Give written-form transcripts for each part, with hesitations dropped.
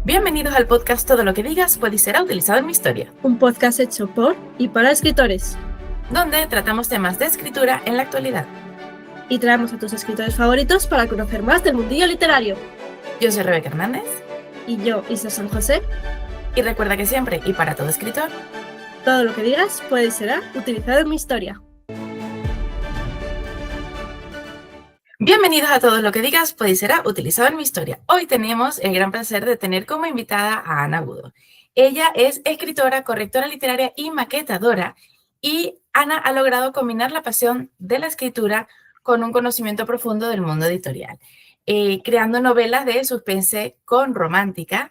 Bienvenidos al podcast Todo lo que digas puede y será utilizado en mi historia, un podcast hecho por y para escritores, donde tratamos temas de escritura en la actualidad. Y traemos a tus escritores favoritos para conocer más del mundillo literario. Yo soy Rebeca Hernández. Y yo, Isa San José. Y recuerda que siempre, y para todo escritor, todo lo que digas puede y será utilizado en mi historia. Bienvenidos a Todo lo que digas puede y será utilizado en mi historia. Hoy tenemos el gran placer de tener como invitada a Ana Agudo. Ella es escritora, correctora literaria y maquetadora. Y Ana ha logrado combinar la pasión de la escritura con un conocimiento profundo del mundo editorial, creando novelas de suspense con romántica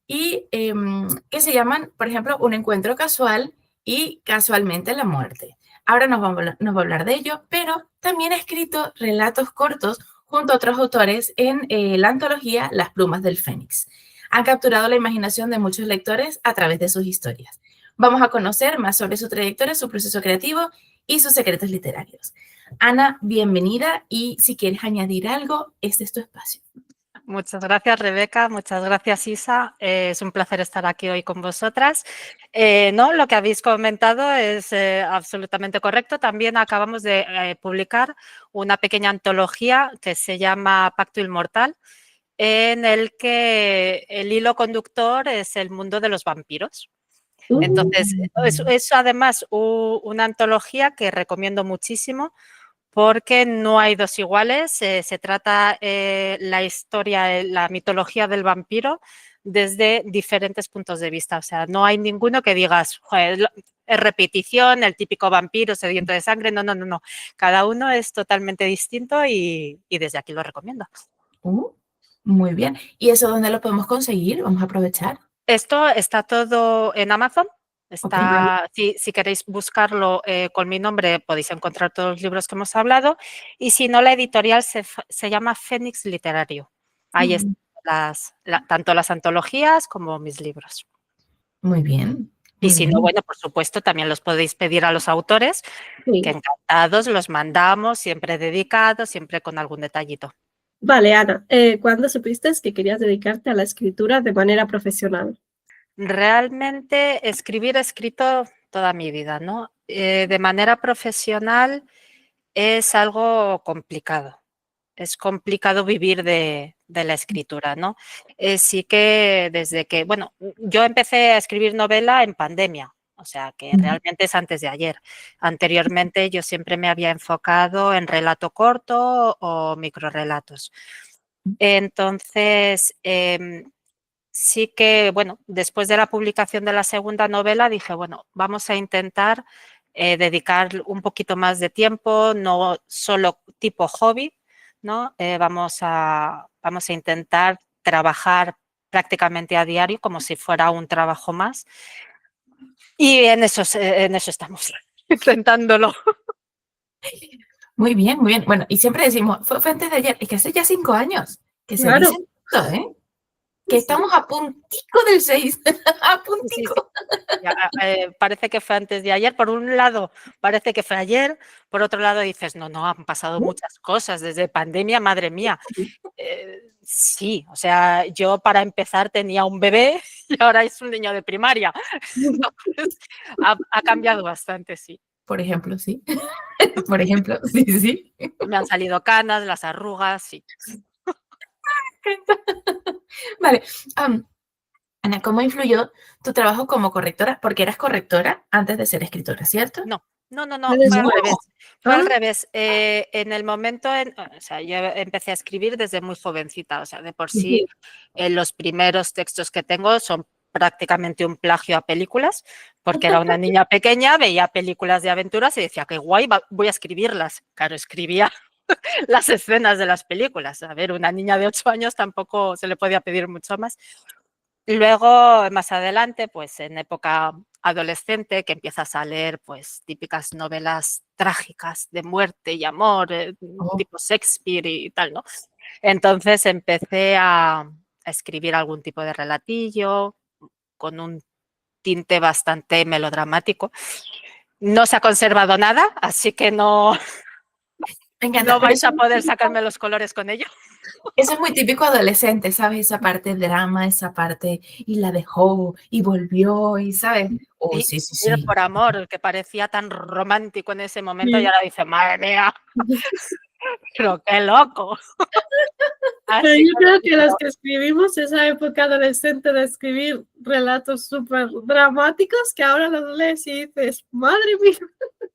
y que se llaman, por ejemplo, Un encuentro casual y Casualmente la muerte. Ahora nos va a hablar de ello, pero también ha escrito relatos cortos junto a otros autores en la antología Las plumas del Fénix. Han capturado la imaginación de muchos lectores a través de sus historias. Vamos a conocer más sobre su trayectoria, su proceso creativo y sus secretos literarios. Ana, bienvenida, y si quieres añadir algo, este es tu espacio. Muchas gracias, Rebeca. Muchas gracias, Isa. Es un placer estar aquí hoy con vosotras. No, lo que habéis comentado es absolutamente correcto. También acabamos de publicar una pequeña antología que se llama Pacto Inmortal, en el que el hilo conductor es el mundo de los vampiros. Entonces, es además una antología que recomiendo muchísimo, porque no hay dos iguales. Se trata la historia, la mitología del vampiro desde diferentes puntos de vista. O sea, no hay ninguno que digas, joder, es repetición, el típico vampiro sediento de sangre. No, no, no, no. Cada uno es totalmente distinto y desde aquí lo recomiendo. Muy bien. ¿Y eso dónde lo podemos conseguir? Vamos a aprovechar. Esto está todo en Amazon. Está, okay. Si queréis buscarlo con mi nombre, podéis encontrar todos los libros que hemos hablado. Y si no, la editorial se llama Fénix Literario. Ahí están tanto las antologías como mis libros. Muy bien. Y si no, bueno, por supuesto, también los podéis pedir a los autores, que encantados los mandamos, siempre dedicados, siempre con algún detallito. Vale, Ana, ¿cuándo supiste que querías dedicarte a la escritura de manera profesional? Realmente he escrito toda mi vida, ¿no? De manera profesional es algo complicado. Es complicado vivir de la escritura, ¿no? Sí que desde que, bueno, yo empecé a escribir novela en pandemia, o sea que realmente es antes de ayer. Anteriormente yo siempre me había enfocado en relato corto o microrelatos. Entonces, sí que, bueno, después de la publicación de la segunda novela dije, bueno, vamos a intentar dedicar un poquito más de tiempo, no solo tipo hobby, ¿no? Vamos a intentar trabajar prácticamente a diario como si fuera un trabajo más. Y en eso estamos, intentándolo. Muy bien, muy bien. Bueno, y siempre decimos, fue antes de ayer, es que hace ya 5 años que se dice esto, ¿eh? Que estamos a puntico del 6, a puntico. Sí. Ya, parece que fue antes de ayer. Por un lado, parece que fue ayer. Por otro lado, dices, no, han pasado muchas cosas desde pandemia, madre mía. Sí, o sea, yo para empezar tenía un bebé y ahora es un niño de primaria. Entonces, ha cambiado bastante, sí. Por ejemplo, sí. Por ejemplo, sí. Me han salido canas, las arrugas, sí. Vale. Ana, ¿cómo influyó tu trabajo como correctora? Porque eras correctora antes de ser escritora, ¿cierto? No, fue al revés. Fue al revés. En el momento, o sea, yo empecé a escribir desde muy jovencita, o sea, de por sí los primeros textos que tengo son prácticamente un plagio a películas, porque era una niña pequeña, veía películas de aventuras y decía, qué guay, voy a escribirlas. Claro, escribía las escenas de las películas. A ver, una niña de 8 años tampoco se le podía pedir mucho más. Luego, más adelante, pues en época adolescente, que empiezas a leer pues típicas novelas trágicas de muerte y amor, tipo Shakespeare y tal, ¿no? Entonces empecé a escribir algún tipo de relatillo con un tinte bastante melodramático. No se ha conservado nada, así que no vais a poder sacarme los colores con ello. Eso es muy típico adolescente, ¿sabes? Esa parte drama, esa parte, y la dejó, y volvió, y ¿sabes? Oh, Y sí, sí, ir sí. por amor, que parecía tan romántico en ese momento, y Sí. ahora dice, madre mía, pero qué loco. Pero Así yo que, creo que los pero que escribimos esa época adolescente de escribir relatos súper dramáticos, que ahora los lees y dices, madre mía.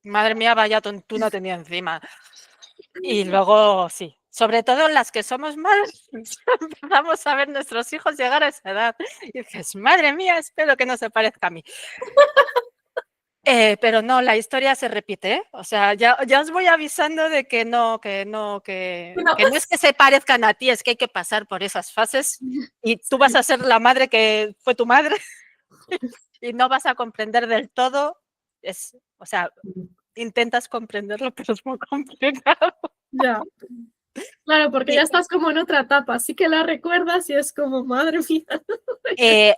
madre mía, vaya tontuna tenía encima. Y luego, sí, sobre todo las que somos madres, empezamos a ver nuestros hijos llegar a esa edad. Y dices, madre mía, espero que no se parezca a mí. Pero no, la historia se repite, ¿eh? O sea, ya os voy avisando de que no, Bueno, que no es que se parezcan a ti, es que hay que pasar por esas fases y tú vas a ser la madre que fue tu madre y no vas a comprender del todo. O sea, intentas comprenderlo, pero es muy complicado. Ya, claro, porque Y ya estás como en otra etapa, así que la recuerdas y es como, madre mía.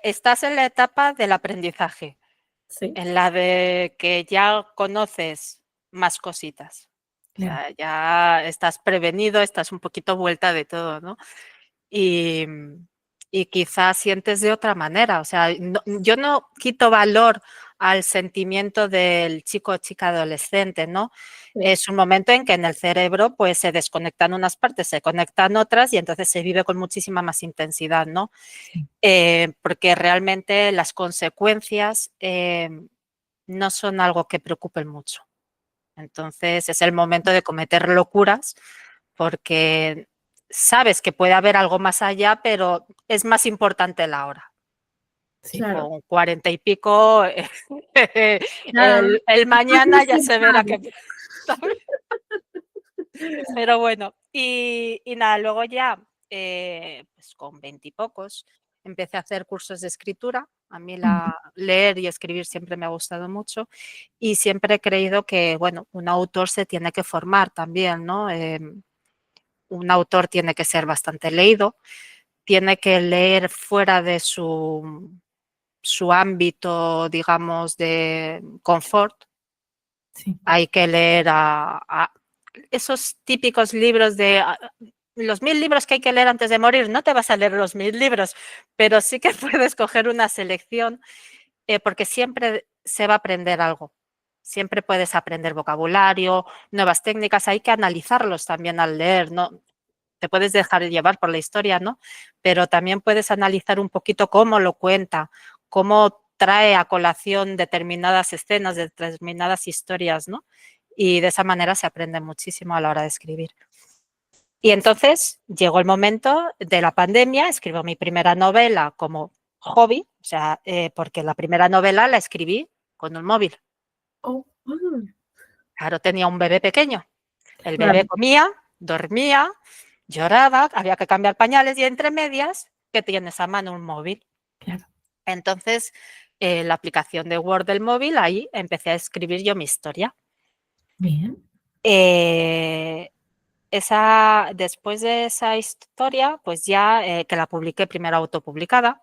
estás en la etapa del aprendizaje, Sí, en la de que ya conoces más cositas. O claro. sea, ya estás prevenido, estás un poquito vuelta de todo, ¿no? Y, y quizás sientes de otra manera. O sea, yo no quito valor al sentimiento del chico o chica adolescente, ¿no? sí, Es un momento en que en el cerebro pues se desconectan unas partes, se conectan otras y entonces se vive con muchísima más intensidad, ¿no? Sí. Porque realmente las consecuencias no son algo que preocupen mucho. Entonces es el momento de cometer locuras porque sabes que puede haber algo más allá, pero es más importante la hora. Sí. claro. Con 40 y pico, Ya, el estás mañana más ya se verá centrado. que... Pero bueno, y nada, luego ya, pues con 20 y pocos, empecé a hacer cursos de escritura. A mí Ujú. leer y escribir siempre me ha gustado mucho y siempre he creído que, bueno, un autor se tiene que formar también, ¿no? Un autor tiene que ser bastante leído, tiene que leer fuera de su ámbito, digamos, de confort. Sí. Hay que leer a esos típicos libros de los 1000 libros que hay que leer antes de morir. No te vas a leer los 1000 libros, pero sí que puedes coger una selección porque siempre se va a aprender algo. Siempre puedes aprender vocabulario, nuevas técnicas. Hay que analizarlos también al leer, ¿no? Te puedes dejar llevar por la historia, ¿no? Pero también puedes analizar un poquito cómo lo cuenta, cómo trae a colación determinadas escenas, determinadas historias, ¿no? Y de esa manera se aprende muchísimo a la hora de escribir. Y entonces llegó el momento de la pandemia, escribo mi primera novela como hobby, o sea, porque la primera novela la escribí con un móvil. Oh, Claro, tenía un bebé pequeño. El bebé claro, comía, dormía, lloraba, había que cambiar pañales y entre medias, que tienes a mano un móvil. Claro. Entonces, la aplicación de Word del móvil, ahí empecé a escribir yo mi historia. Bien. Eh, después de esa historia, pues ya que la publiqué primero autopublicada,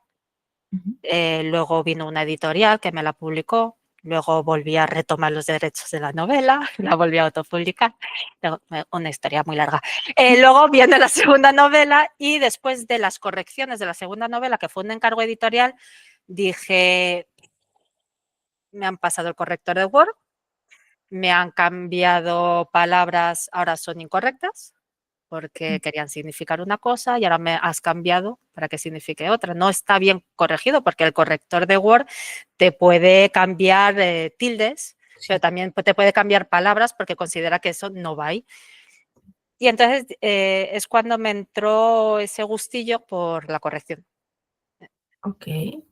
Ujú. luego vino una editorial que me la publicó, luego volví a retomar los derechos de la novela, la volví a autopublicar, luego, una historia muy larga. Luego viene la segunda novela y después de las correcciones de la segunda novela, que fue un encargo editorial, dije, me han pasado el corrector de Word, me han cambiado palabras, ahora son incorrectas, porque querían significar una cosa y ahora me has cambiado para que signifique otra. No está bien corregido porque el corrector de Word te puede cambiar tildes, pero Sí. también te puede cambiar palabras porque considera que eso no va ahí. Y entonces es cuando me entró ese gustillo por la corrección, Ok.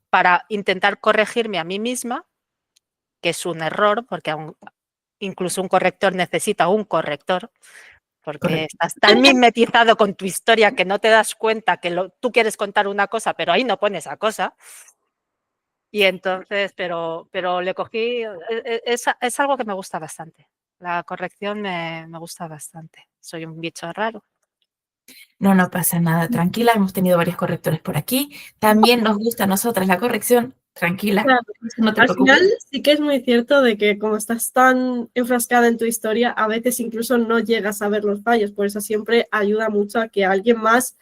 para intentar corregirme a mí misma, que es un error, porque incluso un corrector necesita un corrector, porque Correcto. estás tan mimetizado con tu historia que no te das cuenta que tú quieres contar una cosa, pero ahí no pones esa cosa. Y entonces, pero le cogí, es algo que me gusta bastante. La corrección me gusta bastante. Soy un bicho raro. No, no pasa nada, tranquila, hemos tenido varios correctores por aquí. También nos gusta a nosotras la corrección, tranquila, Claro. no te Al preocupes. final sí que es muy cierto de que como estás tan enfrascada en tu historia, a veces incluso no llegas a ver los fallos. Por eso siempre ayuda mucho a que alguien más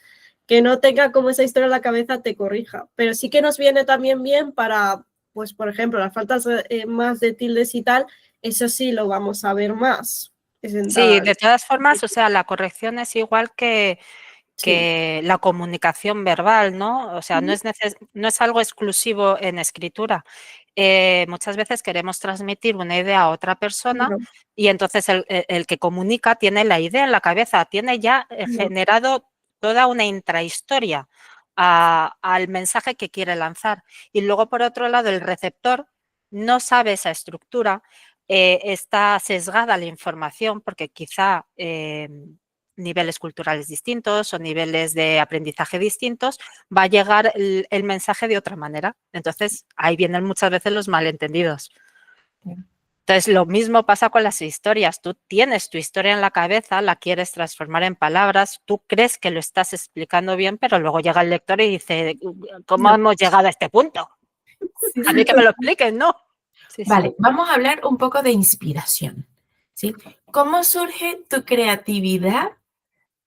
que no tenga como esa historia en la cabeza te corrija. Pero sí que nos viene también bien para, pues por ejemplo, las faltas más de tildes y tal, eso sí lo vamos a ver más. Sí, de todas formas, o sea, la corrección es igual que Sí. la comunicación verbal, ¿no? O sea, no es algo exclusivo en escritura. Muchas veces queremos transmitir una idea a otra persona Claro, y entonces el que comunica tiene la idea en la cabeza, tiene ya claro. generado toda una intrahistoria al mensaje que quiere lanzar. Y luego, por otro lado, el receptor no sabe esa estructura, está sesgada la información porque quizá niveles culturales distintos o niveles de aprendizaje distintos, va a llegar el mensaje de otra manera. Entonces, ahí vienen muchas veces los malentendidos. Entonces, lo mismo pasa con las historias. Tú tienes tu historia en la cabeza, la quieres transformar en palabras, tú crees que lo estás explicando bien, pero luego llega el lector y dice, ¿cómo No. hemos llegado a este punto? Sí, A sí, mí que me lo expliquen, ¿no? Sí, sí. vale, vamos a hablar un poco de inspiración, ¿sí? ¿Cómo surge tu creatividad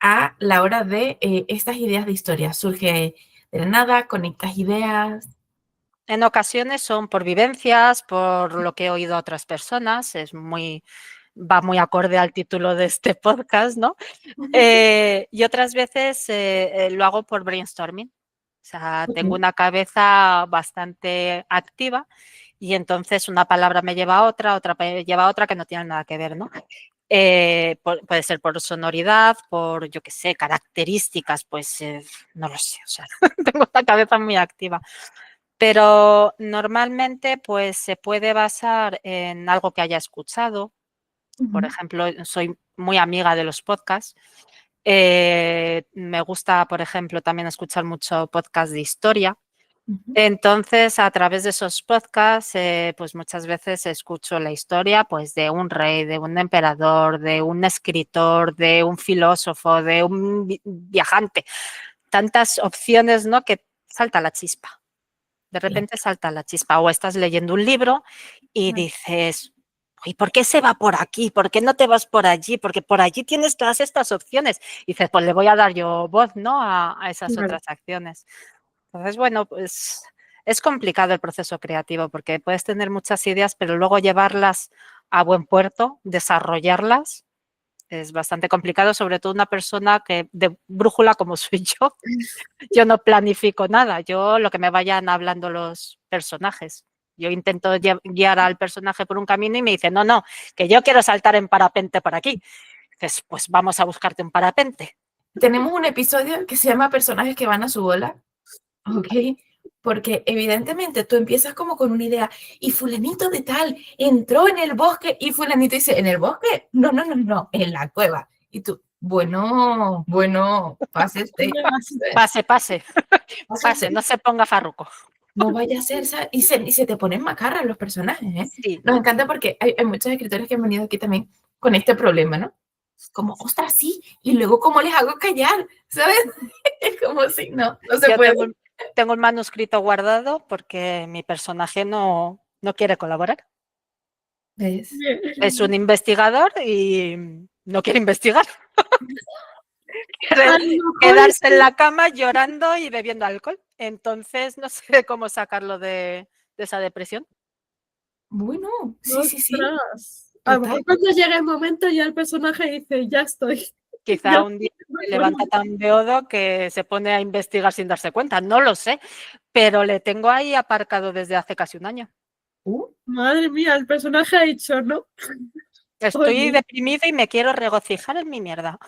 a la hora de estas ideas de historia? ¿Surge de la nada? ¿Conectas ideas? En ocasiones son por vivencias, por lo que he oído a otras personas, va muy acorde al título de este podcast, ¿no? Y otras veces lo hago por brainstorming. O sea, tengo una cabeza bastante activa y entonces una palabra me lleva a otra me lleva a otra que no tiene nada que ver, ¿no? Puede ser por sonoridad, por, yo qué sé, características, pues no lo sé, o sea, tengo la cabeza muy activa. Pero normalmente pues se puede basar en algo que haya escuchado. Por ejemplo, soy muy amiga de los podcasts. Me gusta, por ejemplo, también escuchar mucho podcast de historia. Entonces, a través de esos podcasts, pues muchas veces escucho la historia pues, de un rey, de un emperador, de un escritor, de un filósofo, de un viajante. Tantas opciones, ¿no? Que salta la chispa. De repente salta la chispa. O estás leyendo un libro y dices, ¿y por qué se va por aquí? ¿Por qué no te vas por allí? Porque por allí tienes todas estas opciones. Y dices, pues le voy a dar yo voz, ¿no? A esas Claro. otras acciones. Entonces, bueno, pues es complicado el proceso creativo porque puedes tener muchas ideas, pero luego llevarlas a buen puerto, desarrollarlas, es bastante complicado, sobre todo una persona que de brújula como soy yo. Yo no planifico nada, yo lo que me vayan hablando los personajes. Yo intento guiar al personaje por un camino y me dice, no, no, que yo quiero saltar en parapente por aquí. Dices, pues vamos a buscarte un parapente. Tenemos un episodio que se llama Personajes que van a su bola, ¿ok? Porque evidentemente tú empiezas como con una idea y fulanito de tal entró en el bosque y fulanito dice, ¿en el bosque? No, no, no, no, en la cueva. Y tú, bueno, pase usted. Pase, pase, Pase pase, usted. no se ponga farruco. No vaya a ser, y se te ponen macarras los personajes, ¿eh? Sí. Nos encanta porque hay muchos escritores que han venido aquí también con este problema, ¿no? Como, ostras, sí, y luego, ¿cómo les hago callar? ¿Sabes? Es como si no se Yo puede. tengo el manuscrito guardado porque mi personaje no quiere colaborar. ¿Ves? Es un investigador y no quiere investigar. A Quiere lo mejor quedarse en la cama llorando y bebiendo alcohol. Entonces no sé cómo sacarlo de esa depresión. Bueno, sí, sí, sí, ostras. A lo total. mejor cuando llega el momento ya el personaje dice, ya estoy. Quizá Ya un día se estoy. levanta tan beodo que se pone a investigar sin darse cuenta. No lo sé, pero le tengo ahí aparcado desde hace casi un año. Uh, Madre mía, el personaje ha dicho, ¿no? Estoy Oye, deprimida y me quiero regocijar en mi mierda.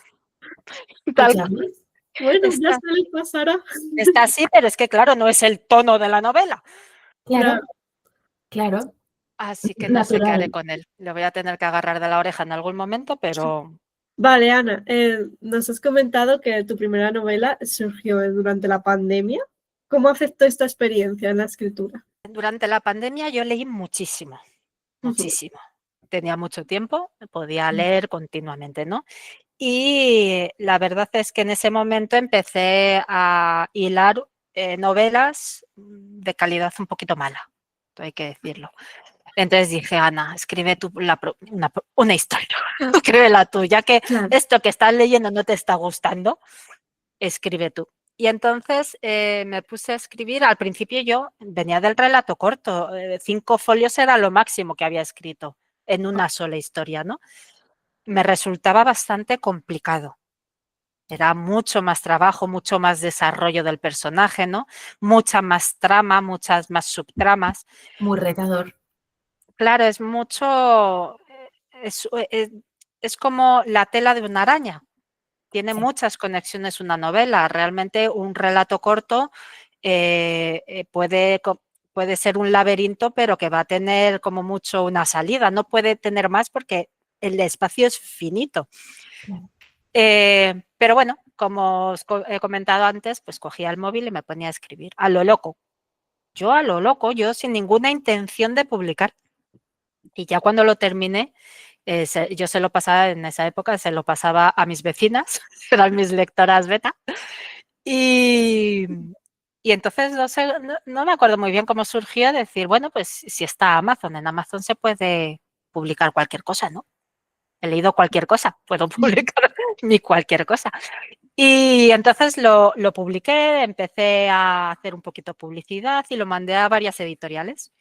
pues Tal ya cual. ves. bueno, ya Está, se le pasará. está así, pero es que claro, no es el tono de la novela. Claro, Claro. claro, Así que no sé qué haré natural. con él. Le voy a tener que agarrar de la oreja en algún momento, pero Vale, Ana, nos has comentado que tu primera novela surgió durante la pandemia. ¿Cómo afectó esta experiencia en la escritura? durante la pandemia yo leí muchísimo, Ujú. muchísimo. Tenía mucho tiempo, podía leer continuamente, ¿no? Y la verdad es que en ese momento empecé a hilar novelas de calidad un poquito mala, hay que decirlo. Entonces dije, Ana, escribe tú una historia, escríbela tú, ya que Claro. esto que estás leyendo no te está gustando, escribe tú. Y entonces me puse a escribir. Al principio yo venía del relato corto, 5 folios era lo máximo que había escrito en una sola historia, ¿no? Me resultaba bastante complicado. Era mucho más trabajo, mucho más desarrollo del personaje, ¿no? Mucha más trama, muchas más subtramas. Muy retador. Claro, es mucho, es, es como la tela de una araña. Tiene Sí. muchas conexiones una novela. Realmente un relato corto puede ser un laberinto, pero que va a tener como mucho una salida. No puede tener más porque el espacio es finito. Claro. Pero bueno, como os he comentado antes, pues cogía el móvil y me ponía a escribir a lo loco. Yo a lo loco, yo sin ninguna intención de publicar. Y ya cuando lo terminé, yo se lo pasaba en esa época, se lo pasaba a mis vecinas, eran mis lectoras beta. Y, y entonces no sé, no me acuerdo muy bien cómo surgió decir, bueno, pues si está Amazon, en Amazon se puede publicar cualquier cosa, ¿no? He leído cualquier cosa, puedo publicar ni cualquier cosa. Y entonces lo publiqué, empecé a hacer un poquito de publicidad y lo mandé a varias editoriales.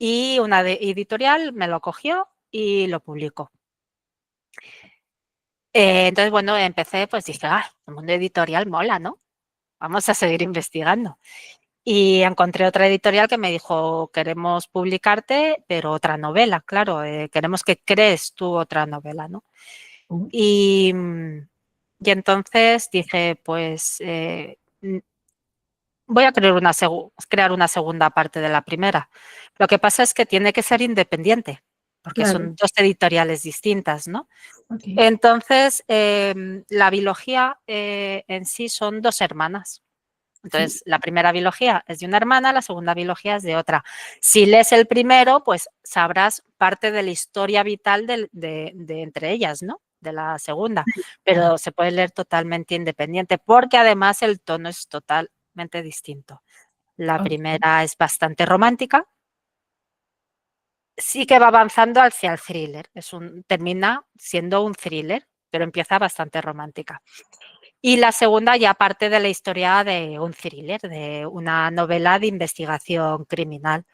Y una editorial me lo cogió y lo publicó. Entonces, bueno, empecé, pues dije, el mundo editorial mola, ¿no? Vamos a seguir investigando. Y encontré otra editorial que me dijo, queremos publicarte, pero otra novela, claro, queremos que crees tú otra novela, ¿no? Y entonces dije, pues voy a crear una segunda parte de la primera. Lo que pasa es que tiene que ser independiente, porque Claro. son 2 editoriales distintas, ¿no? Okay. Entonces, la biología en sí son 2 hermanas. Entonces, Sí. la primera biología es de una hermana, la segunda biología es de otra. Si lees el primero, pues sabrás parte de la historia vital de entre ellas, ¿no? De la segunda, pero se puede leer totalmente independiente, porque además el tono es totalmente distinto. La Okay. primera es bastante romántica, sí que va avanzando hacia el thriller, termina siendo un thriller, pero empieza bastante romántica. Y la segunda ya parte de la historia de un thriller, de una novela de investigación criminal.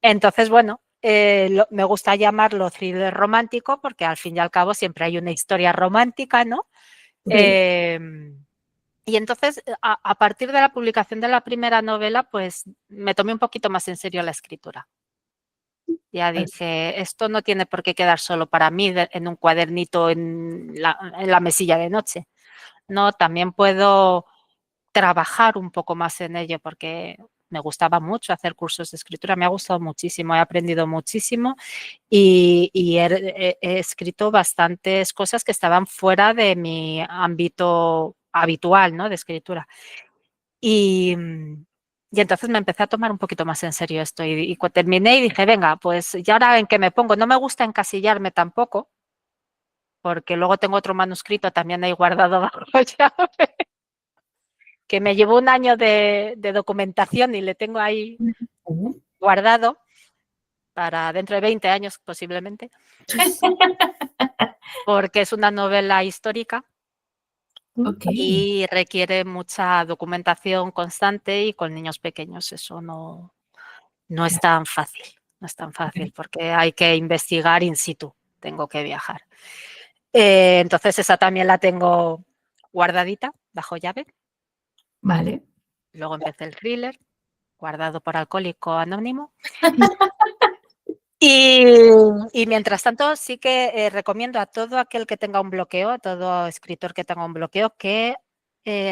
Entonces, bueno, me gusta llamarlo thriller romántico porque al fin y al cabo siempre hay una historia romántica, ¿no? Sí. Y entonces, a partir de la publicación de la primera novela, pues me tomé un poquito más en serio la escritura. Ya dije, esto no tiene por qué quedar solo para mí en un cuadernito en la mesilla de noche. No, también puedo trabajar un poco más en ello porque me gustaba mucho hacer cursos de escritura, me ha gustado muchísimo, he aprendido muchísimo y he escrito bastantes cosas que estaban fuera de mi ámbito habitual, ¿no? De escritura. Y, y entonces me empecé a tomar un poquito más en serio esto y terminé y dije, venga, pues ya ahora en qué me pongo. No me gusta encasillarme tampoco, porque luego tengo otro manuscrito también ahí guardado bajo llave, que me llevó un año de documentación y le tengo ahí guardado para dentro de 20 años posiblemente, porque es una novela histórica Okay. y requiere mucha documentación constante y con niños pequeños eso no es tan fácil, no es tan fácil porque hay que investigar in situ, tengo que viajar. Entonces esa también la tengo guardadita bajo llave. Vale. Luego empecé el thriller, guardado por Alcohólico Anónimo. Y mientras tanto sí que recomiendo a todo aquel que tenga un bloqueo, a todo escritor que tenga un bloqueo, que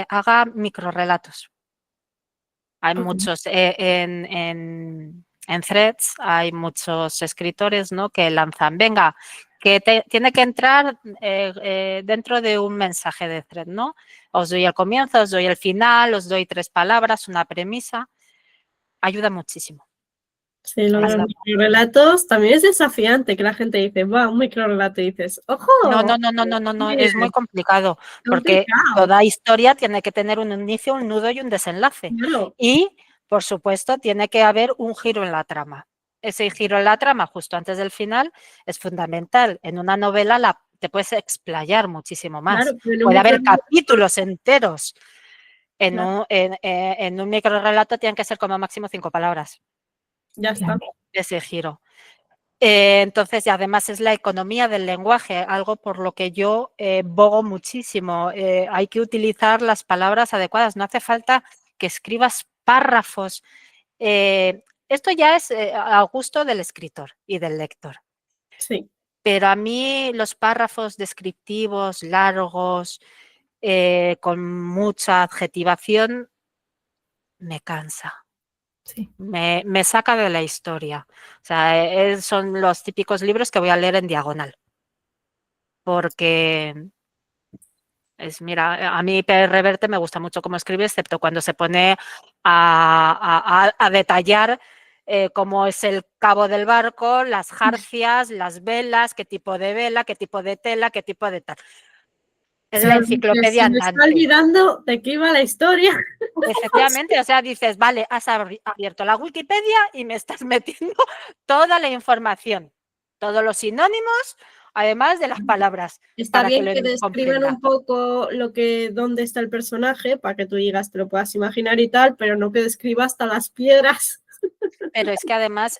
haga microrelatos. Hay Okay. muchos en Threads, hay muchos escritores, ¿no? Que lanzan, venga, que tiene que entrar dentro de un mensaje de Thread, ¿no? Os doy el comienzo, os doy el final, os doy 3 palabras, una premisa. Ayuda muchísimo. Sí, lo de los microrelatos también es desafiante, que la gente dice, va, un microrelato y dices, ¡ojo! No, es muy complicado porque Complicado, toda historia tiene que tener un inicio, un nudo y un desenlace. claro. Y, por supuesto, tiene que haber un giro en la trama. Ese giro en la trama, justo antes del final, es fundamental. En una novela te puedes explayar muchísimo más. Claro, pero en un Puede haber microrelato, capítulos enteros. claro, En un microrelato tienen que ser como máximo 5 palabras ya está. ese giro. Entonces, y además es la economía del lenguaje, algo por lo que yo bogo muchísimo. Hay que utilizar las palabras adecuadas, no hace falta que escribas párrafos. Esto ya es a gusto del escritor y del lector. Sí, Pero a mí los párrafos descriptivos, largos, con mucha adjetivación, me cansa. Sí. Me saca de la historia. O sea, son los típicos libros que voy a leer en diagonal. Porque mira, a mí Pérez Reverte me gusta mucho cómo escribe, excepto cuando se pone a detallar cómo es el cabo del barco, las jarcias, las velas, qué tipo de vela, qué tipo de tela, qué tipo de tal. Es la claro, dices, enciclopedia se me está andante. olvidando de qué iba la historia. Efectivamente, o sea, dices, vale, has abierto la Wikipedia y me estás metiendo toda la información, todos los sinónimos, además de las palabras, Está para que bien lo que describan comprenda. un poco dónde está el personaje, para que tú digas, te lo puedas imaginar y tal, pero no que describa hasta las piedras. Pero es que además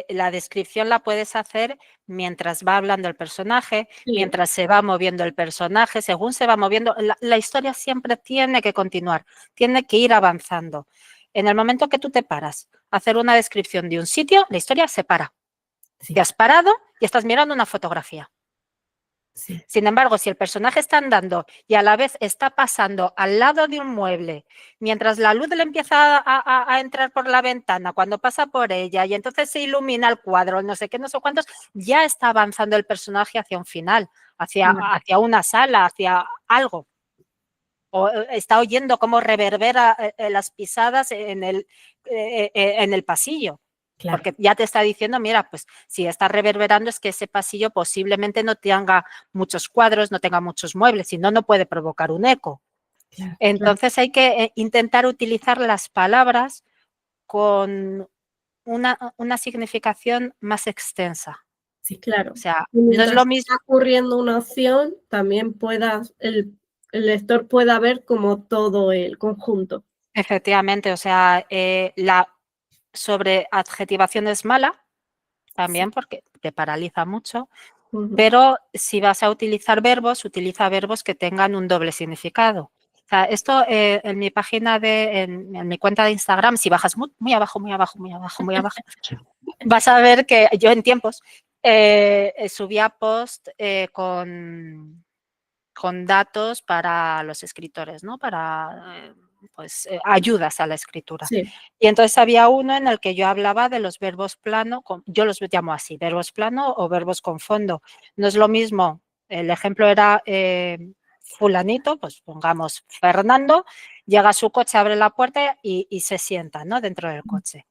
la descripción la puedes hacer mientras va hablando el personaje, Sí, mientras se va moviendo el personaje, según se va moviendo. La historia siempre tiene que continuar, tiene que ir avanzando. En el momento que tú te paras a hacer una descripción de un sitio, la historia se para. Sí, Te has parado y estás mirando una fotografía. sí, Sin embargo, si el personaje está andando y a la vez está pasando al lado de un mueble, mientras la luz le empieza a entrar por la ventana, cuando pasa por ella y entonces se ilumina el cuadro, no sé qué, no sé cuántos, ya está avanzando el personaje hacia un final, hacia una sala, hacia algo. O está oyendo cómo reverbera las pisadas en el pasillo. claro, Porque ya te está diciendo, mira, pues si está reverberando es que ese pasillo posiblemente no tenga muchos cuadros, no tenga muchos muebles, si no, no puede provocar un eco. claro. Entonces hay que intentar utilizar las palabras con una significación más extensa. Sí, claro. O sea, Y no es mientras lo está mismo. ocurriendo una acción, también el lector pueda ver como todo el conjunto. Efectivamente, o sea, la sobreadjetivación es mala sí, también porque te paraliza mucho. Ujú. Pero si vas a utilizar verbos, utiliza verbos que tengan un doble significado. O sea, esto en mi página en mi cuenta de Instagram, si bajas muy, muy abajo, muy abajo, muy abajo, muy abajo, vas a ver que yo en tiempos subía post con datos para los escritores, ¿no? Para ayudas a la escritura. Sí, Y entonces había uno en el que yo hablaba de los verbos plano, yo los llamo así, verbos plano o verbos con fondo. No es lo mismo, el ejemplo era fulanito, pues pongamos Fernando, llega a su coche, abre la puerta y se sienta, ¿no? Dentro del coche.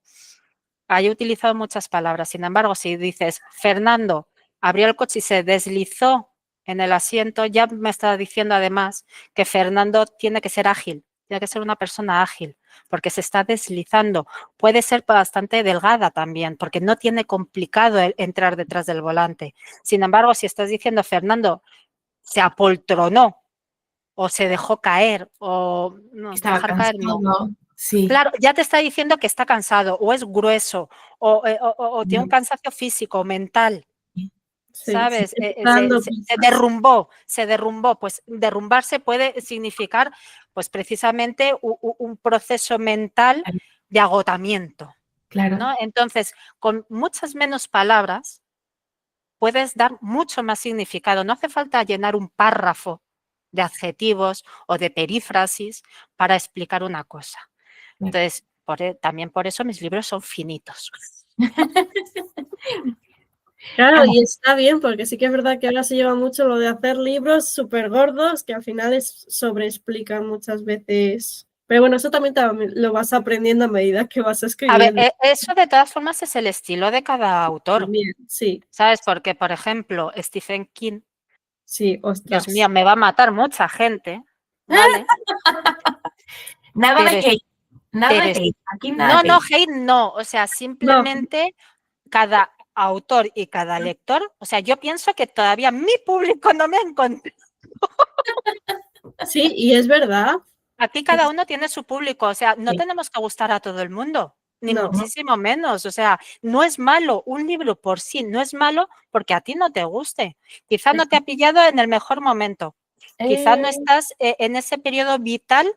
Ahí he utilizado muchas palabras, sin embargo, si dices Fernando abrió el coche y se deslizó en el asiento, ya me está diciendo además que Fernando tiene que ser ágil, tiene que ser una persona ágil, porque se está deslizando. Puede ser bastante delgada también, porque no tiene complicado entrar detrás del volante. Sin embargo, si estás diciendo Fernando se apoltronó o se dejó caer o no, estaba dejar caer no. cansado. Sí, Claro, ya te está diciendo que está cansado o es grueso o tiene un cansancio físico, mental. sí, sí, ¿Sabes? está dando pistas. Se derrumbó. Pues derrumbarse puede significar, pues precisamente un proceso mental claro, de agotamiento, claro, ¿no? Entonces, con muchas menos palabras puedes dar mucho más significado. No hace falta llenar un párrafo de adjetivos o de perífrasis para explicar una cosa. claro. Entonces, también por eso mis libros son finitos. Claro, Ana, y está bien, porque sí que es verdad que ahora se lleva mucho lo de hacer libros súper gordos, que al final sobreexplican muchas veces. Pero bueno, eso también lo vas aprendiendo a medida que vas A ver, escribiendo. eso de todas formas es el estilo de cada autor, También, sí, ¿sabes? Porque, por ejemplo, Stephen King, sí, Dios mío, ostras. me va a matar mucha gente, ¿vale? Nada de Pero, hate, nada de pero hate, aquí nada no, de no, hate. hate no, o sea, No, simplemente cada autor y cada lector, o sea, yo pienso que todavía mi público no me ha encontrado. sí, y es verdad. Aquí cada uno tiene su público, o sea, no Sí. tenemos que gustar a todo el mundo, ni No, muchísimo menos. O sea, no es malo un libro por sí, no es malo porque a ti no te guste. Quizá no te ha pillado en el mejor momento, quizá no Eh, estás en ese periodo vital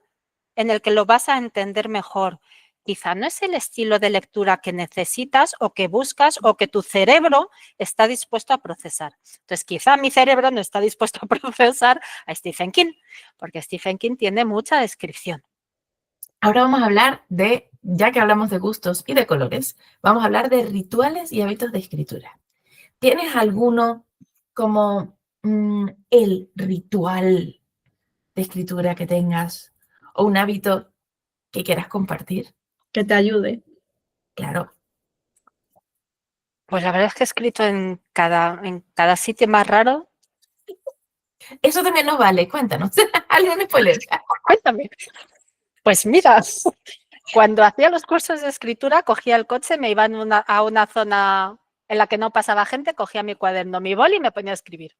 en el que lo vas a entender mejor. Quizá no es el estilo de lectura que necesitas o que buscas o que tu cerebro está dispuesto a procesar. Entonces, quizá mi cerebro no está dispuesto a procesar a Stephen King, porque Stephen King tiene mucha descripción. Ahora vamos a hablar de, ya que hablamos de gustos y de colores, vamos a hablar de rituales y hábitos de escritura. ¿Tienes alguno como el ritual de escritura que tengas o un hábito que quieras compartir? que te ayude. Claro. Pues la verdad es que he escrito en cada sitio más raro. Eso también nos vale. Cuéntanos. ¿Algún spoiler? Cuéntame. Pues mira, cuando hacía los cursos de escritura, cogía el coche, me iba a una zona en la que no pasaba gente, cogía mi cuaderno, mi boli y me ponía a escribir.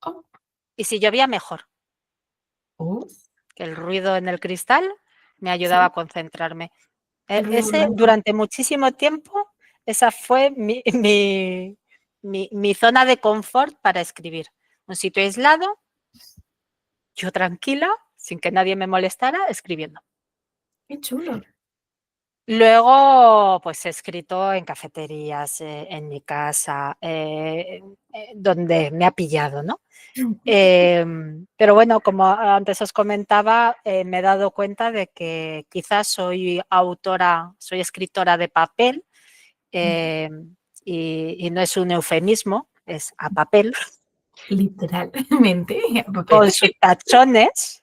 Oh, Y si llovía, mejor, oh, que el ruido en el cristal me ayudaba sí, a concentrarme. el ruido Ese, blanco. durante muchísimo tiempo, esa fue mi zona de confort para escribir. Un sitio aislado, yo tranquila, sin que nadie me molestara, escribiendo. Qué chulo. Luego, pues he escrito en cafeterías, en mi casa, donde me ha pillado, ¿no? Pero bueno, como antes os comentaba, me he dado cuenta de que quizás soy autora, soy escritora de papel, eh, y no es un eufemismo, es a papel, Literalmente, a con papel. sus tachones,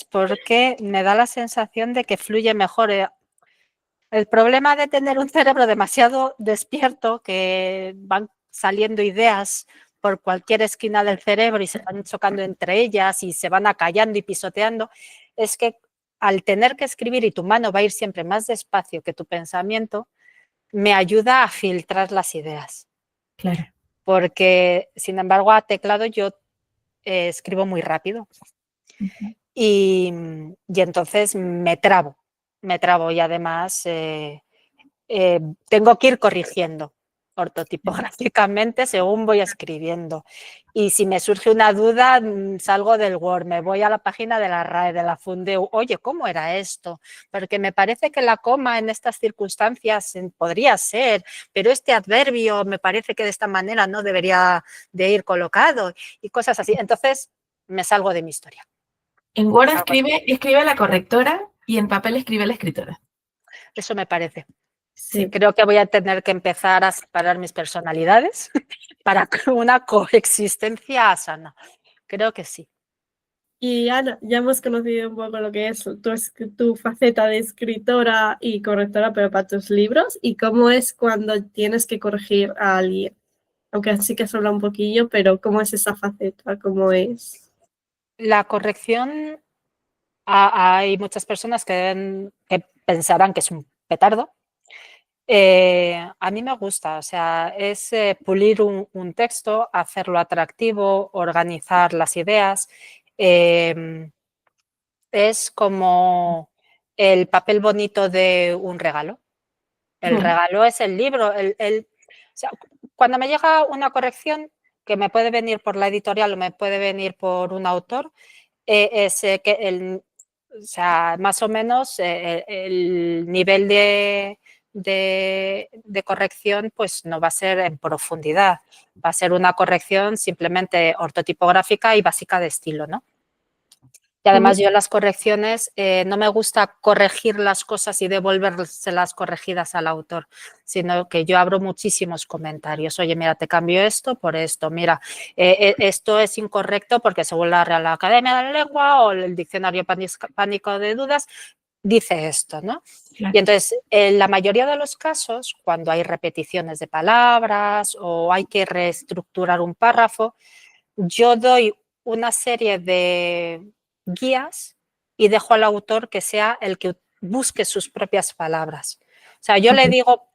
porque me da la sensación de que fluye mejor. El problema de tener un cerebro demasiado despierto, que van saliendo ideas por cualquier esquina del cerebro y se van chocando entre ellas y se van acallando y pisoteando, es que al tener que escribir y tu mano va a ir siempre más despacio que tu pensamiento, me ayuda a filtrar las ideas. Claro. Porque, sin embargo, a teclado yo escribo muy rápido y, y entonces me trabo y además tengo que ir corrigiendo ortotipográficamente según voy escribiendo. Y si me surge una duda, salgo del Word, me voy a la página de la RAE, de la Fundeu. Oye, ¿cómo era esto? Porque me parece que la coma en estas circunstancias podría ser, pero este adverbio me parece que de esta manera no debería de ir colocado y cosas así. Entonces, me salgo de mi historia. En Word escribe la correctora y en papel escribe la escritora. Eso me parece. Sí, Sí. creo que voy a tener que empezar a separar mis personalidades para una coexistencia sana. Creo que sí. Y Ana, ya hemos conocido un poco lo que es tu faceta de escritora y correctora, pero para tus libros, y cómo es cuando tienes que corregir a alguien. Aunque sí que has hablado un poquillo, pero ¿cómo es esa faceta? ¿Cómo es? La corrección, hay muchas personas que pensarán que es un petardo. A mí me gusta, o sea, es pulir un texto, hacerlo atractivo, organizar las ideas. Es como el papel bonito de un regalo. El regalo es el libro. O sea, cuando me llega una corrección, que me puede venir por la editorial o me puede venir por un autor, es que o sea, más o menos el nivel de corrección pues no va a ser en profundidad, va a ser una corrección simplemente ortotipográfica y básica de estilo, ¿no? Y además yo las correcciones, no me gusta corregir las cosas y devolvérselas corregidas al autor, sino que yo abro muchísimos comentarios. Oye, mira, te cambio esto por esto. Mira, esto es incorrecto porque según la Real Academia de la Lengua o el Diccionario Pánico de Dudas, dice esto, ¿no? Claro. Y entonces, en la mayoría de los casos, cuando hay repeticiones de palabras o hay que reestructurar un párrafo, yo doy una serie de guías y dejo al autor que sea el que busque sus propias palabras. O sea, yo le digo,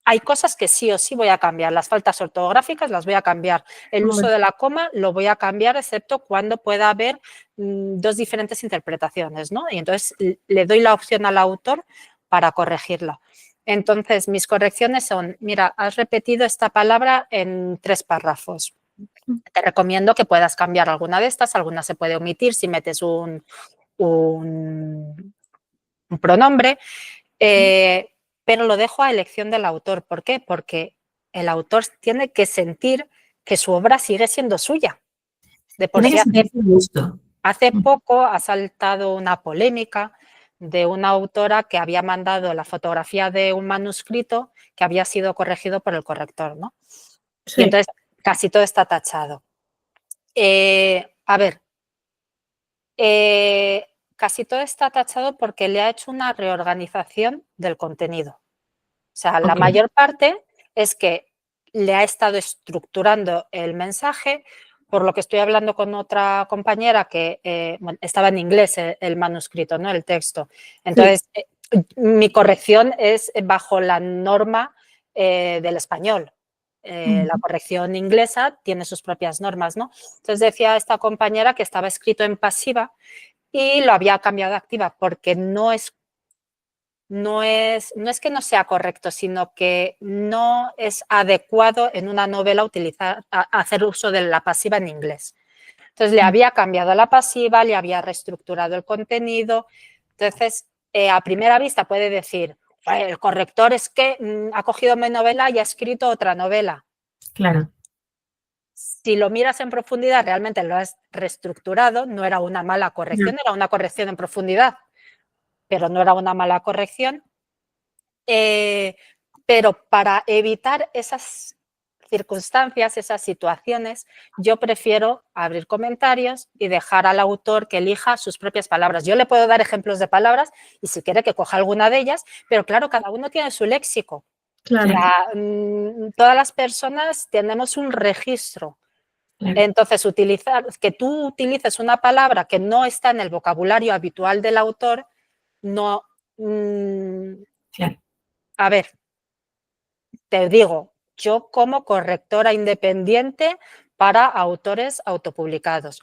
hay cosas que sí o sí voy a cambiar. Las faltas ortográficas las voy a cambiar. El uso de la coma lo voy a cambiar, excepto cuando pueda haber dos diferentes interpretaciones, ¿no? Y entonces le doy la opción al autor para corregirla. Entonces, mis correcciones son, mira, has repetido esta palabra en 3 párrafos. Te recomiendo que puedas cambiar alguna de estas, alguna se puede omitir si metes un pronombre, pero lo dejo a elección del autor. ¿Por qué? Porque el autor tiene que sentir que su obra sigue siendo suya. De por sí, hace poco ha saltado una polémica de una autora que había mandado la fotografía de un manuscrito que había sido corregido por el corrector, ¿no? Sí. Y entonces casi todo está tachado. A ver, casi todo está tachado porque le ha hecho una reorganización del contenido. O sea, la mayor parte es que le ha estado estructurando el mensaje, por lo que estoy hablando con otra compañera que bueno, estaba en inglés el manuscrito, ¿no? El texto. Entonces, mi corrección es bajo la norma del español. La corrección inglesa tiene sus propias normas, ¿no? Entonces decía esta compañera que estaba escrito en pasiva y lo había cambiado a activa porque no es que no sea correcto, sino que no es adecuado en una novela hacer uso de la pasiva en inglés. Entonces le había cambiado la pasiva, le había reestructurado el contenido. Entonces, a primera vista puede decir, el corrector es que ha cogido mi novela y ha escrito otra novela. Claro. Si lo miras en profundidad, realmente lo has reestructurado, no era una mala corrección, era una corrección en profundidad, pero no era una mala corrección. Pero para evitar esas circunstancias, esas situaciones, yo prefiero abrir comentarios y dejar al autor que elija sus propias palabras. Yo le puedo dar ejemplos de palabras y si quiere que coja alguna de ellas, pero claro, cada uno tiene su léxico. Claro. O sea, todas las personas tenemos un registro. Claro. Entonces, que tú utilices una palabra que no está en el vocabulario habitual del autor, no... Claro. A ver, te digo, yo como correctora independiente para autores autopublicados,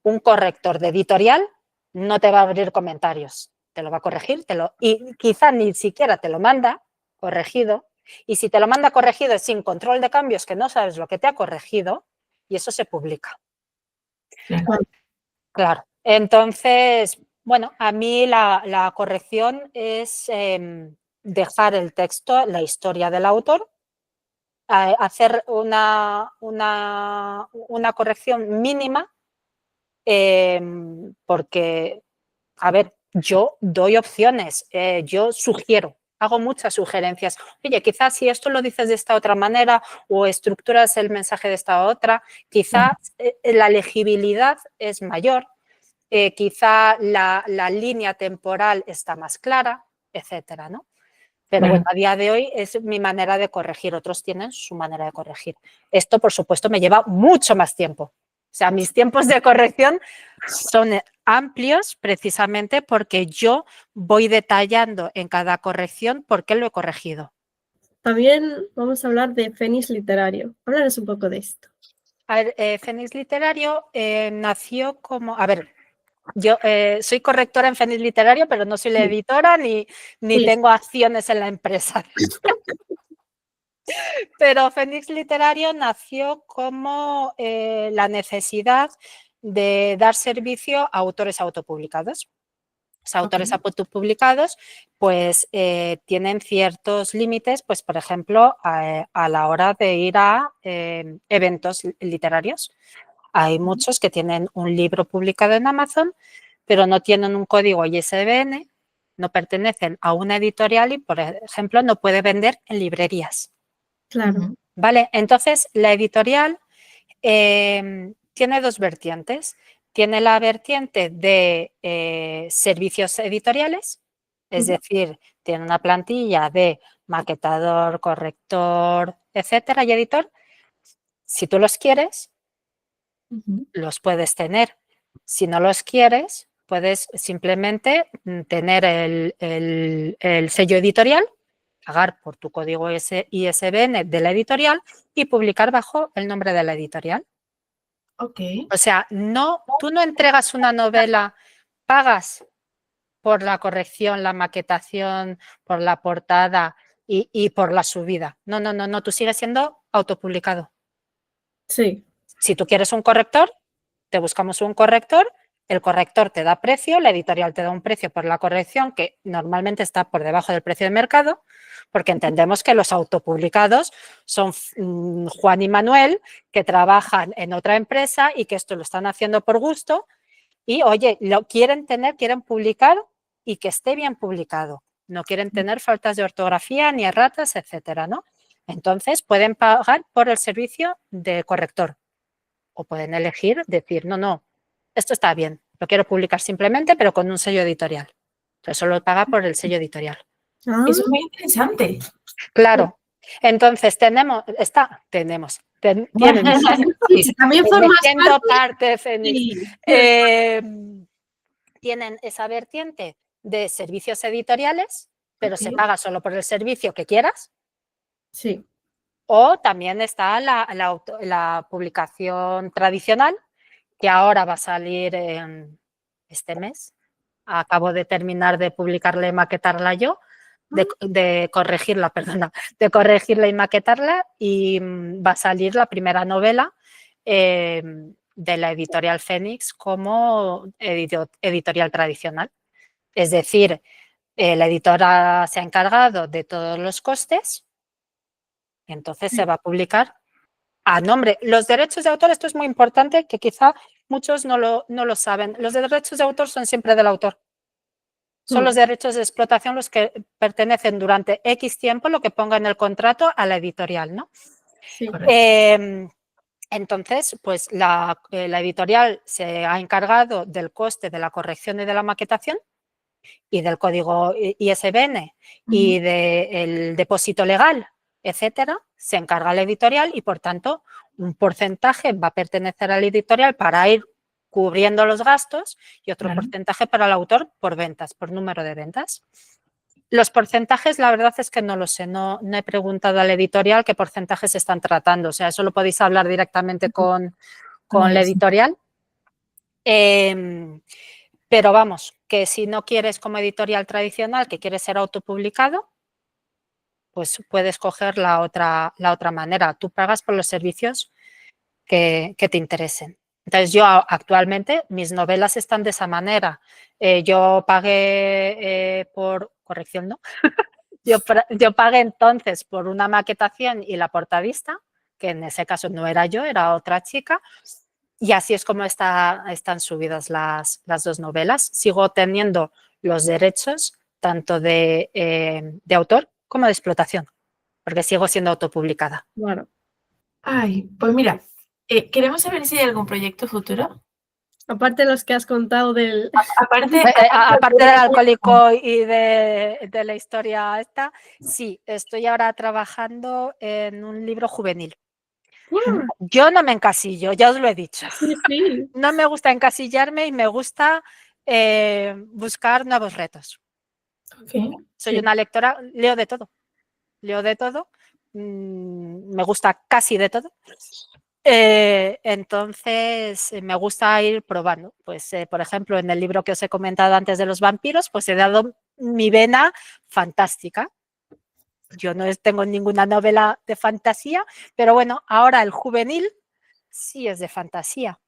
un corrector de editorial no te va a abrir comentarios, te lo va a corregir y quizá ni siquiera te lo manda corregido, y si te lo manda corregido es sin control de cambios que no sabes lo que te ha corregido y eso se publica. Claro. Entonces, bueno, a mí la corrección es dejar el texto, la historia del autor, hacer una corrección mínima porque, a ver, yo doy opciones, yo sugiero, hago muchas sugerencias. Oye, quizás si esto lo dices de esta otra manera o estructuras el mensaje de esta otra, quizás la legibilidad es mayor, quizá la línea temporal está más clara, etcétera, ¿no? Pero bueno, a día de hoy es mi manera de corregir, otros tienen su manera de corregir. Esto, por supuesto, me lleva mucho más tiempo. O sea, mis tiempos de corrección son amplios precisamente porque yo voy detallando en cada corrección por qué lo he corregido. También vamos a hablar de Fénix Literario. Háblanos un poco de esto. A ver, Fénix Literario nació como... A ver, yo soy correctora en Fénix Literario, pero no soy la editora ni tengo acciones en la empresa. Pero Fénix Literario nació como la necesidad de dar servicio a autores autopublicados. Los autores autopublicados pues tienen ciertos límites, pues por ejemplo, a la hora de ir a eventos literarios. Hay muchos que tienen un libro publicado en Amazon, pero no tienen un código ISBN, no pertenecen a una editorial y, por ejemplo, no puede vender en librerías. Claro. ¿Vale? Entonces, la editorial tiene dos vertientes. Tiene la vertiente de servicios editoriales, es decir, tiene una plantilla de maquetador, corrector, etcétera, y editor. Si tú los quieres, los puedes tener. Si no los quieres, puedes simplemente tener el sello editorial, pagar por tu código ISBN de la editorial y publicar bajo el nombre de la editorial. Ok. O sea, tú no entregas una novela, pagas por la corrección, la maquetación, por la portada y por la subida. No, tú sigues siendo autopublicado. Sí. Si tú quieres un corrector, te buscamos un corrector, el corrector te da precio, la editorial te da un precio por la corrección que normalmente está por debajo del precio de mercado, porque entendemos que los autopublicados son Juan y Manuel, que trabajan en otra empresa y que esto lo están haciendo por gusto y, oye, lo quieren publicar y que esté bien publicado. No quieren tener faltas de ortografía ni erratas, etcétera, ¿no? Entonces, pueden pagar por el servicio de corrector. O pueden elegir decir, no, esto está bien, lo quiero publicar simplemente, pero con un sello editorial. Entonces, solo paga por el sello editorial. Eso es muy interesante. Claro. Entonces, tienen También formas parte Fénix. Sí. Tienen esa vertiente de servicios editoriales, pero se paga solo por el servicio que quieras. Sí. O también está la publicación tradicional, que ahora va a salir este mes. Acabo de terminar de publicarla y maquetarla yo, de corregirla y maquetarla, y va a salir la primera novela de la editorial Fénix como editorial tradicional. Es decir, la editora se ha encargado de todos los costes, entonces se va a publicar a nombre. Los derechos de autor, esto es muy importante, que quizá muchos no lo saben. Los derechos de autor son siempre del autor. Son los derechos de explotación los que pertenecen durante X tiempo, lo que ponga en el contrato, a la editorial, ¿no? Sí. Entonces, pues la editorial se ha encargado del coste de la corrección y de la maquetación y del código ISBN y del depósito legal, etcétera, se encarga la editorial y, por tanto, un porcentaje va a pertenecer a la editorial para ir cubriendo los gastos y otro porcentaje para el autor por ventas, por número de ventas. Los porcentajes, la verdad es que no lo sé, no he preguntado a la editorial qué porcentajes están tratando, o sea, eso lo podéis hablar directamente con la editorial. Pero vamos, que si no quieres como editorial tradicional, que quieres ser autopublicado, pues puedes coger la otra manera. Tú pagas por los servicios que te interesen. Entonces, yo actualmente, mis novelas están de esa manera. Yo pagué por... Corrección, ¿no? Yo pagué entonces por una maquetación y la portadista, que en ese caso no era yo, era otra chica. Y así es como están subidas las dos novelas. Sigo teniendo los derechos tanto de autor como de explotación, porque sigo siendo autopublicada. Claro. Ay, pues mira, queremos saber si hay algún proyecto futuro. Aparte de los que has contado del... Aparte del alcohólico y de la historia esta, sí, estoy ahora trabajando en un libro juvenil. Yo no me encasillo, ya os lo he dicho. Sí. No me gusta encasillarme y me gusta buscar nuevos retos. Soy una lectora, leo de todo, me gusta casi de todo. Entonces, me gusta ir probando. Pues, por ejemplo, en el libro que os he comentado antes de los vampiros, pues he dado mi vena fantástica. Yo no tengo ninguna novela de fantasía, pero bueno, ahora el juvenil sí es de fantasía.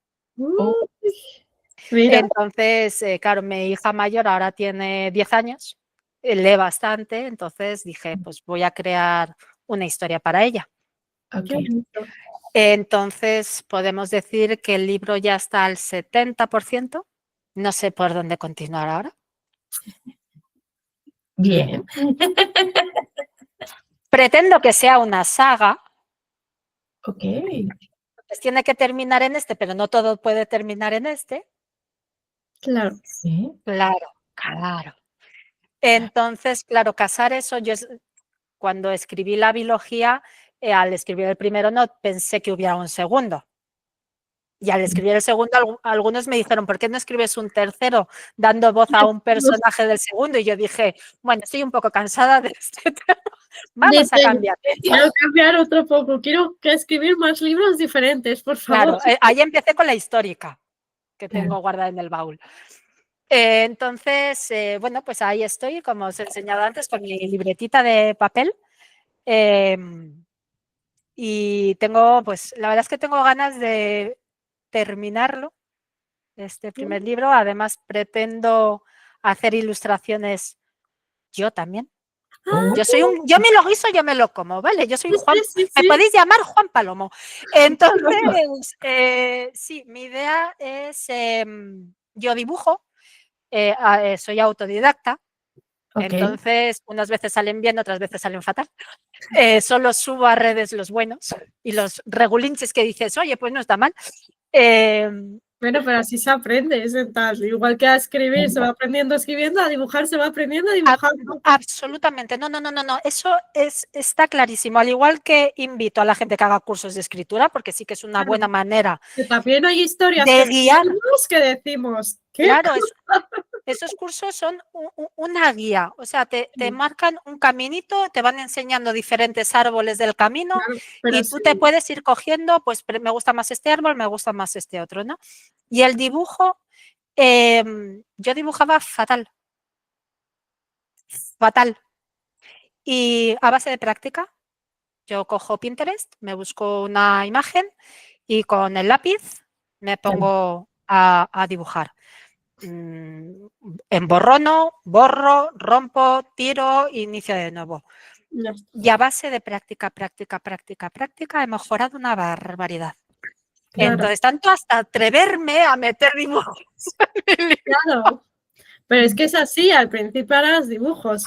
Entonces, claro, mi hija mayor ahora tiene 10 años, lee bastante, entonces dije, pues voy a crear una historia para ella. Entonces, podemos decir que el libro ya está al 70%, No sé por dónde continuar ahora. Bien. Pretendo que sea una saga. Ok. Pues tiene que terminar en este, pero no todo puede terminar en este. Claro. Sí. Claro, claro. Entonces, claro, casar eso, cuando escribí la biología, al escribir el primero no pensé que hubiera un segundo. Y al escribir el segundo, algunos me dijeron, ¿por qué no escribes un tercero dando voz a un personaje del segundo? Y yo dije, bueno, estoy un poco cansada de este tema. Vamos a Dice, cambiar. quiero cambiar otro poco, quiero que escribir más libros diferentes, por favor. Claro, ahí empecé con la histórica que tengo Claro. guardada en el baúl. Entonces, bueno, pues ahí estoy, como os he enseñado antes, con mi libretita de papel. Y tengo, pues, la verdad es que tengo ganas de terminarlo, este primer libro. Además, pretendo hacer ilustraciones yo también. Oh, Yo me lo guiso, yo me lo como, ¿vale? Yo soy Juan, Sí, me sí. podéis llamar Juan Palomo. Entonces, sí, mi idea es, yo dibujo, soy autodidacta, ok. entonces unas veces salen bien, otras veces salen fatal. Solo subo a redes los buenos y los regulinches que dices, oye, pues no está mal. Bueno, pero así se aprende, es tal. Igual que a escribir se va aprendiendo escribiendo, a dibujar se va aprendiendo dibujando. Absolutamente, no, eso está clarísimo. Al igual que invito a la gente que haga cursos de escritura, porque sí que es una buena manera Que también hay historias de que guiar. leemos que decimos, ¿qué? Claro, esos cursos son una guía, o sea, te marcan un caminito, te van enseñando diferentes árboles del camino Claro, pero y tú te puedes ir cogiendo, pues me gusta más este árbol, me gusta más este otro, ¿no? Y el dibujo, yo dibujaba fatal. Y a base de práctica, yo cojo Pinterest, me busco una imagen y con el lápiz me pongo a dibujar. Emborrono, borro, rompo, tiro, inicio de nuevo. ya. Y a base de práctica, he mejorado una barbaridad. Claro, Entonces, tanto hasta atreverme a meter dibujos. claro. Pero es que es así, al principio harás dibujos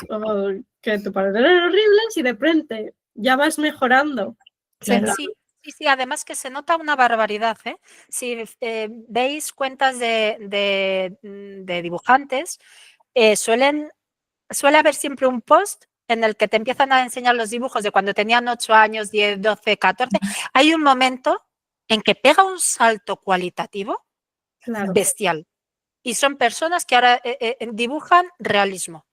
que te parecen horribles y de frente ya vas mejorando. Claro. Sí, además que se nota una barbaridad. Si veis cuentas de dibujantes, suele haber siempre un post en el que te empiezan a enseñar los dibujos de cuando tenían 8 años, 10, 12, 14. Hay un momento en que pega un salto cualitativo Claro. bestial. Y son personas que ahora dibujan realismo.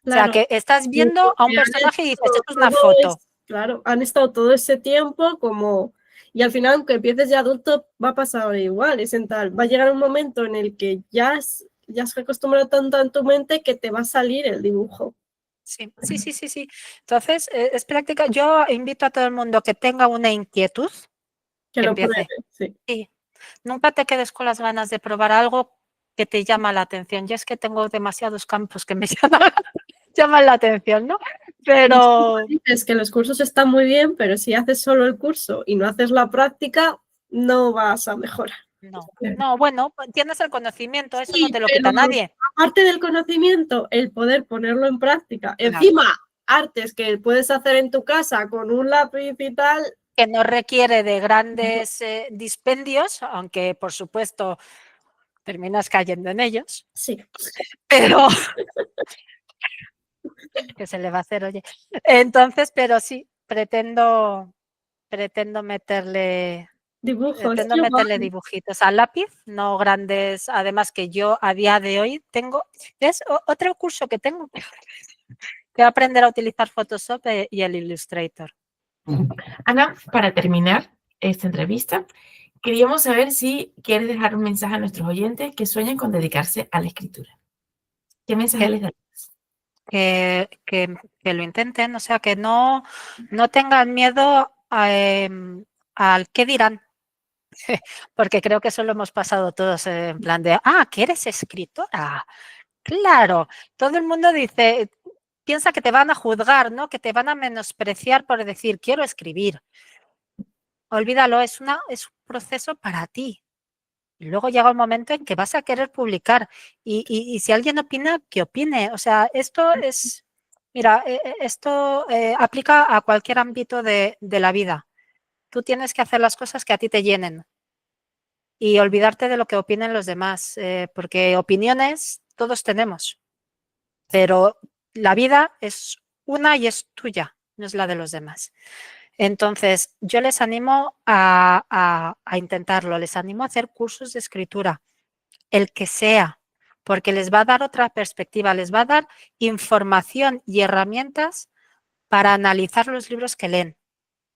Claro. O sea, que estás viendo a un personaje y dices, esto es una foto. Claro, han estado todo ese tiempo como... Y al final, aunque empieces de adulto, va a pasar igual, es en tal. Va a llegar un momento en el que ya has acostumbrado tanto en tu mente que te va a salir el dibujo. Sí. Entonces, es práctica. Yo invito a todo el mundo que tenga una inquietud, Que que lo pruebe, empiece. sí. Sí. Nunca te quedes con las ganas de probar algo que te llama la atención. Yo es que tengo demasiados campos que me llaman la atención, ¿no? Pero... Dices que los cursos están muy bien, pero si haces solo el curso y no haces la práctica, no vas a mejorar. No, bueno, tienes el conocimiento, eso no Sí, te lo pero quita nadie. aparte del conocimiento, el poder ponerlo en práctica. Claro. Encima, artes que puedes hacer en tu casa con un lápiz y tal. Que no requiere de grandes dispendios, aunque por supuesto terminas cayendo en ellos. Sí. Pero, ¿qué se le va a hacer, oye? Entonces, pero sí, pretendo meterle dibujitos al lápiz, no grandes, además que yo a día de hoy tengo, es otro curso que tengo, que aprender a utilizar Photoshop y el Illustrator. Ana, para terminar esta entrevista, queríamos saber si quieres dejar un mensaje a nuestros oyentes que sueñan con dedicarse a la escritura. ¿Qué mensaje les darías? Que lo intenten, o sea, que no tengan miedo al qué dirán, porque creo que eso lo hemos pasado todos en plan de, que eres escritora. Claro, todo el mundo piensa que te van a juzgar, ¿no? Que te van a menospreciar por decir, quiero escribir. Olvídalo, es un proceso para ti. Y luego llega un momento en que vas a querer publicar y si alguien opina, que opine. O sea, esto es, mira, esto aplica a cualquier ámbito de la vida. Tú tienes que hacer las cosas que a ti te llenen y olvidarte de lo que opinen los demás, porque opiniones todos tenemos, pero la vida es una y es tuya, no es la de los demás. Entonces, yo les animo a intentarlo, les animo a hacer cursos de escritura, el que sea, porque les va a dar otra perspectiva, les va a dar información y herramientas para analizar los libros que leen,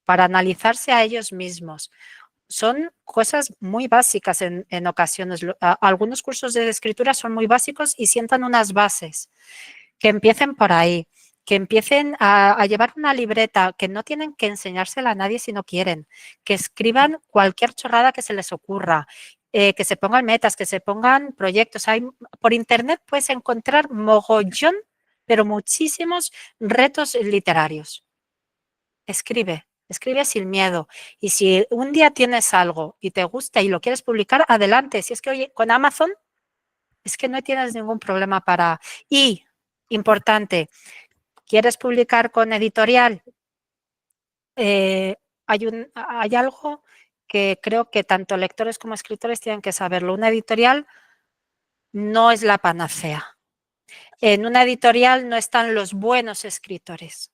para analizarse a ellos mismos. Son cosas muy básicas en ocasiones. Algunos cursos de escritura son muy básicos y sientan unas bases. Que empiecen por ahí, que empiecen a llevar una libreta, que no tienen que enseñársela a nadie si no quieren, que escriban cualquier chorrada que se les ocurra, que se pongan metas, que se pongan proyectos. Por internet puedes encontrar mogollón, pero muchísimos retos literarios. Escribe. Escribe sin miedo. Y si un día tienes algo y te gusta y lo quieres publicar, adelante. Si es que hoy con Amazon es que no tienes ningún problema para... Y, importante, ¿quieres publicar con editorial? Hay algo que creo que tanto lectores como escritores tienen que saberlo. Una editorial no es la panacea. En una editorial no están los buenos escritores.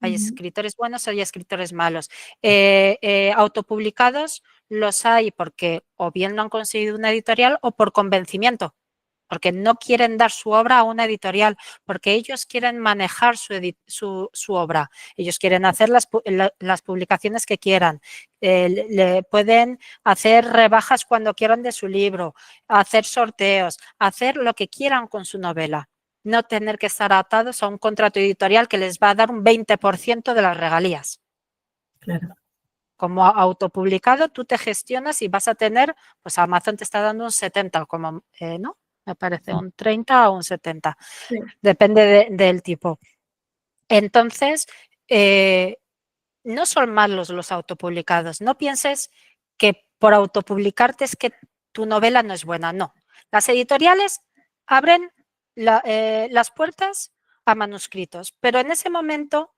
Hay escritores buenos, hay escritores malos. Autopublicados los hay porque o bien no han conseguido una editorial o por convencimiento, porque no quieren dar su obra a una editorial, porque ellos quieren manejar su obra, ellos quieren hacer las publicaciones que quieran, le pueden hacer rebajas cuando quieran de su libro, hacer sorteos, hacer lo que quieran con su novela. No tener que estar atados a un contrato editorial que les va a dar un 20% de las regalías. Claro. Como autopublicado, tú te gestionas y vas a tener, pues Amazon te está dando un 70, como, ¿no? Me parece un 30 o un 70. Sí. Depende del tipo. Entonces, no son malos los autopublicados. No pienses que por autopublicarte es que tu novela no es buena. No. Las editoriales abren las puertas a manuscritos, pero en ese momento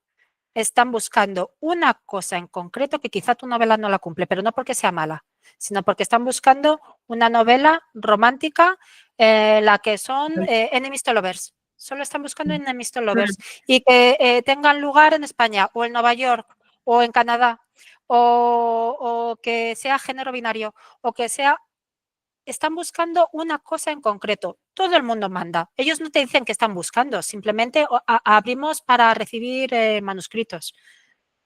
están buscando una cosa en concreto que quizá tu novela no la cumple, pero no porque sea mala, sino porque están buscando una novela romántica, la que son enemies to lovers. Solo están buscando enemies to lovers y que tengan lugar en España o en Nueva York o en Canadá o que sea género binario o que sea... Están buscando una cosa en concreto. Todo el mundo manda. Ellos no te dicen que están buscando, simplemente abrimos para recibir manuscritos.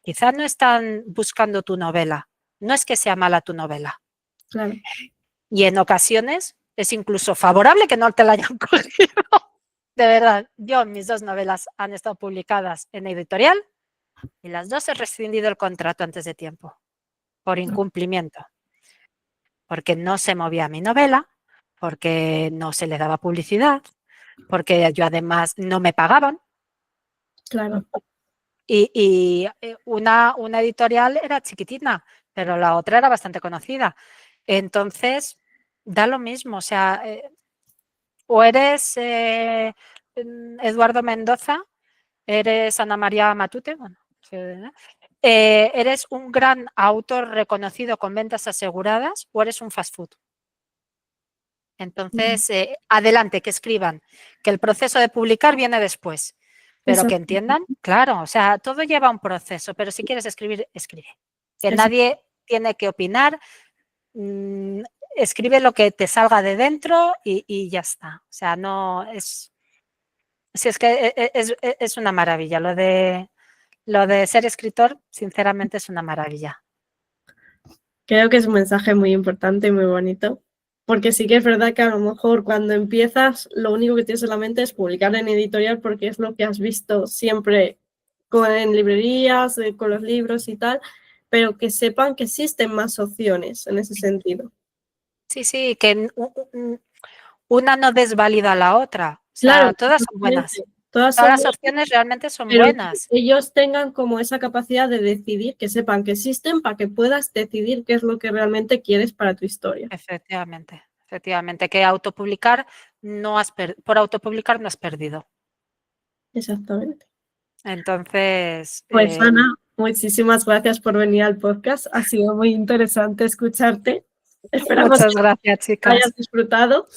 Quizás no están buscando tu novela. No es que sea mala tu novela. Claro. Y en ocasiones es incluso favorable que no te la hayan cogido. De verdad, mis 2 novelas han estado publicadas en editorial y las 2 he rescindido el contrato antes de tiempo por incumplimiento. Porque no se movía mi novela, porque no se le daba publicidad, porque yo además no me pagaban. Claro. Y una editorial era chiquitina, pero la otra era bastante conocida. Entonces, da lo mismo, o sea, o eres Eduardo Mendoza, eres Ana María Matute, bueno, eres un gran autor reconocido con ventas aseguradas o eres un fast food. Entonces, adelante, que escriban, que el proceso de publicar viene después, pero que entiendan, claro, o sea, todo lleva un proceso, pero si quieres escribir, escribe. Que nadie tiene que opinar, escribe lo que te salga de dentro y ya está. O sea, no es... Si es que es una maravilla, lo de ser escritor, sinceramente es una maravilla. Creo que es un mensaje muy importante y muy bonito, porque sí que es verdad que a lo mejor cuando empiezas lo único que tienes en la mente es publicar en editorial porque es lo que has visto siempre en librerías, con los libros y tal, pero que sepan que existen más opciones en ese sentido. Sí, sí, que una no desvalida a la otra. O sea, Claro, todas son buenas. Todas Todas las son opciones realmente son pero buenas. que ellos tengan como esa capacidad de decidir, que sepan que existen para que puedas decidir qué es lo que realmente quieres para tu historia. Efectivamente, efectivamente. Que autopublicar por autopublicar no has perdido. Exactamente. Entonces, Pues Ana, muchísimas gracias por venir al podcast. Ha sido muy interesante escucharte. Esperamos muchas que gracias, chicas. hayas disfrutado.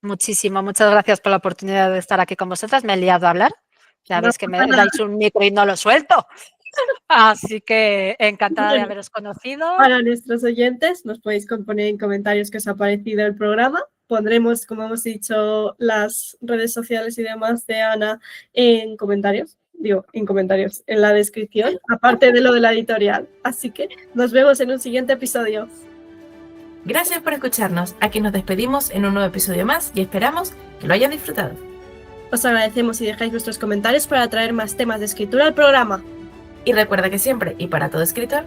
Muchísimo, muchas gracias por la oportunidad de estar aquí con vosotras. Me he liado a hablar. Ya No veis que me pasa nada. dais un micro y no lo suelto. Así que encantada de haberos conocido. Para nuestros oyentes, nos podéis poner en comentarios qué os ha parecido el programa. Pondremos, como hemos dicho, las redes sociales y demás de Ana en comentarios. En la descripción, aparte de lo de la editorial. Así que nos vemos en un siguiente episodio. Gracias por escucharnos. Aquí nos despedimos en un nuevo episodio más y esperamos que lo hayan disfrutado. Os agradecemos si dejáis vuestros comentarios para traer más temas de escritura al programa. Y recuerda que siempre, y para todo escritor,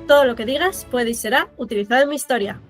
todo lo que digas puede y será utilizado en mi historia.